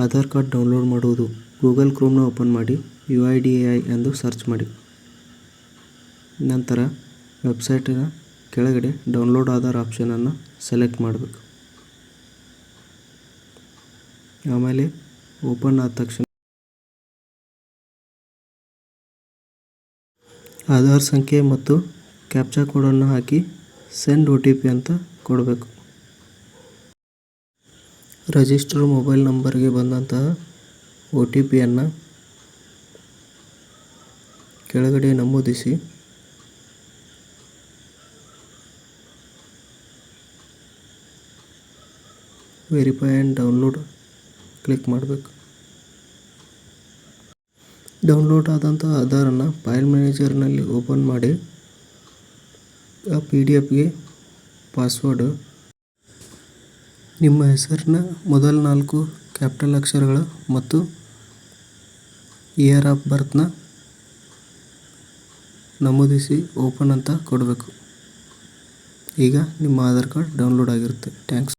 Aadhaar card download ಮಾಡುವುದು. Google ಕ್ರೋಮ್ನ open ಮಾಡಿ UIDAI ಎಂದು ಸರ್ಚ್ ಮಾಡಿ. ನಂತರ ವೆಬ್ಸೈಟಿನ ಕೆಳಗಡೆ ಡೌನ್ಲೋಡ್ ಆಧಾರ್ ಆಪ್ಷನನ್ನು ಸೆಲೆಕ್ಟ್ ಮಾಡಬೇಕು. ಆಮೇಲೆ ಓಪನ್ ಆದ ತಕ್ಷಣ ಆಧಾರ್ ಸಂಖ್ಯೆ ಮತ್ತು ಕ್ಯಾಪ್ಚಾ ಕೋಡನ್ನು ಹಾಕಿ ಸೆಂಡ್ OTP ಅಂತ ಕೊಡಬೇಕು. ರಿಜಿಸ್ಟರ್ ಮೊಬೈಲ್ ನಂಬರ್ಗೆ ಬಂದಂತಹ OTPಯನ್ನು ಕೆಳಗಡೆ ನಮೂದಿಸಿ ವೆರಿಫೈ ಆ್ಯಂಡ್ ಡೌನ್ಲೋಡ್ ಕ್ಲಿಕ್ ಮಾಡಬೇಕು. ಡೌನ್ಲೋಡ್ ಆದಂಥ ಆಧಾರನ್ನು ಫೈಲ್ ಮ್ಯಾನೇಜರ್ನಲ್ಲಿ ಓಪನ್ ಮಾಡಿ ಆ PDFಗೆ ಪಾಸ್ವರ್ಡ್, ನಿಮ್ಮ ಹೆಸರಿನ ಮೊದಲ 4 ಕ್ಯಾಪಿಟಲ್ ಅಕ್ಷರಗಳು ಮತ್ತು ಇಯರ್ ಆಫ್ ಬರ್ತ್ನ ನಮೂದಿಸಿ ಓಪನ್ ಅಂತ ಕೊಡಬೇಕು. ಈಗ ನಿಮ್ಮ ಆಧಾರ್ ಕಾರ್ಡ್ ಡೌನ್ಲೋಡ್ ಆಗಿರುತ್ತೆ. ಥ್ಯಾಂಕ್ಸ್.